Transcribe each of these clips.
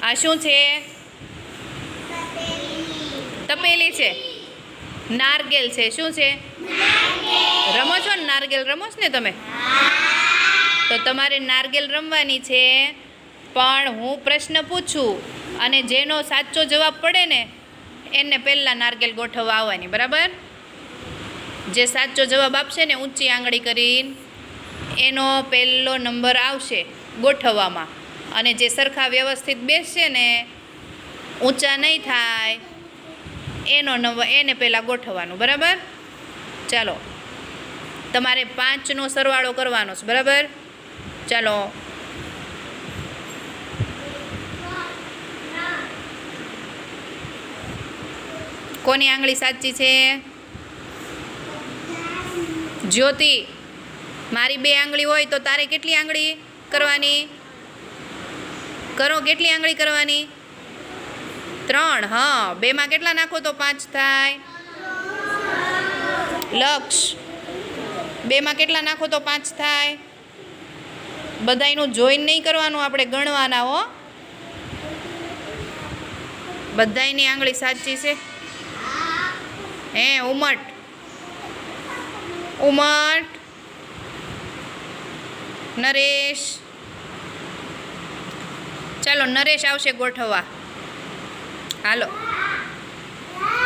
આ શું છે? તપેલી છે. નારગેલ છે. શું છે? રમો છો ને? નારગેલ રમો છો ને તમે? તો તમારે નારગેલ રમવાની છે, પણ હું પ્રશ્ન પૂછું અને જેનો સાચો જવાબ પડે ને એને પહેલાં નારગેલ ગોઠવવા આવવાની. બરાબર? જે સાચો જવાબ આપશે ને ઊંચી આંગળી કરીને એનો પહેલો નંબર આવશે ગોઠવવામાં, અને જે સરખા વ્યવસ્થિત બેસશે ને, ઊંચા નહીં થાય, એનો નંબર એને પહેલાં ગોઠવવાનું. બરાબર? ચાલો, તમારે 5નો સરવાળો કરવાનો છે. બરાબર? ચાલો, કોની આંગળી સાચી છે? જ્યોતિ, મારી 2 આંગળી હોય તો તારે કેટલી આંગળી કરવાની? કરો, કેટલી આંગળી કરવાની? 3. હા, 2માં કેટલા નાખો તો 5 થાય? લક્ષ, 2માં કેટલા નાખો તો 5 થાય? બધાયનું જોઈને નહીં કરવાનું, આપણે ગણવાના હો. બધાયની આંગળી સાચી છે. હે ઉમટ, ઉમટ, નરેશ. ચાલો, નરેશ આવશે ગોઠવવા. હાલો,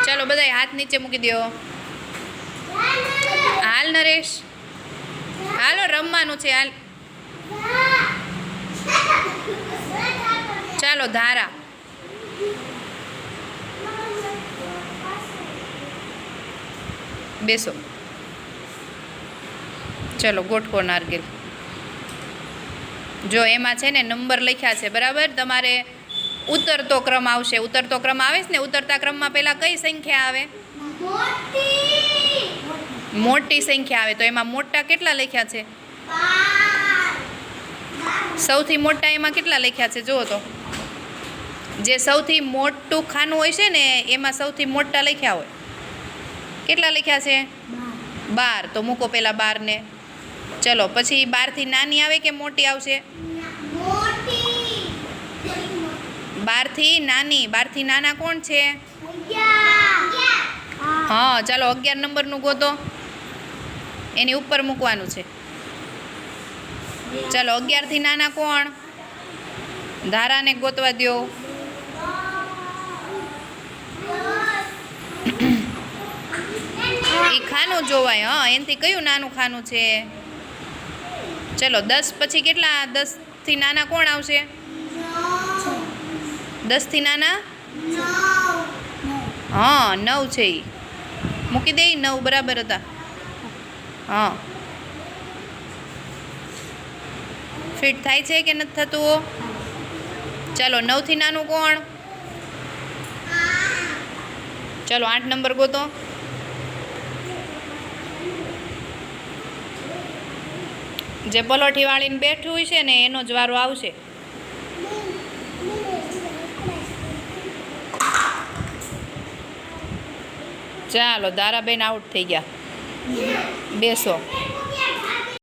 ચાલો બધાય હાથ નીચે મૂકી દો. હાલ નરેશ, હાલો રમવાનું છે. હાલ, ચાલો ધારા. બેસો. ચલો ગોઠવો નારગેલ. જો એમાં છે ને નંબર લખ્યા છે. બરાબર? તમારે ઉતરતો ક્રમ આવશે. ઉતરતો ક્રમ આવે છે ને, ઉતરતા ક્રમમાં પહેલાં કઈ સંખ્યા આવે? મોટી સંખ્યા આવે. તો એમાં મોટા કેટલા લખ્યા છે? સૌથી મોટા એમાં કેટલા લખ્યા છે? જુઓ તો, જે સૌથી મોટું ખાનું હોય છે ને એમાં સૌથી મોટા લખ્યા હોય. કેટલા લખ્યા છે? 12. તો મૂકો પહેલાં 12 ને. ચલો, પછી 12 થી નાની આવે કે મોટી આવશે? 12 થી નાની. 12 થી નાના કોણ છે? હા, ચાલો 11 નંબરનું ગોતો. એની ઉપર મૂકવાનું છે. ચાલો, 11 થી નાના કોણ? ધારાને ગોતવા દો. એ ખાનું જોવાય. હા, એનાથી કયું નાનું ખાનું છે? ચલો, 10 પછી કેટલા? 10 થી નાના કોણ આવશે? 10 થી નાના? હા, 9 છે. એ મૂકી દે. 9 બરાબર હતા. હા, ફિટ થાય છે કે નથી થતું? ચાલો, 9 થી નાનું કોણ? ચાલો 8 નંબર ગોતો. જે પલોઠી વાળીને બેઠું હોય છે ને એનો જ વારો આવશે. ચાલો, ધારાબેન આઉટ થઈ ગયા. બેસો.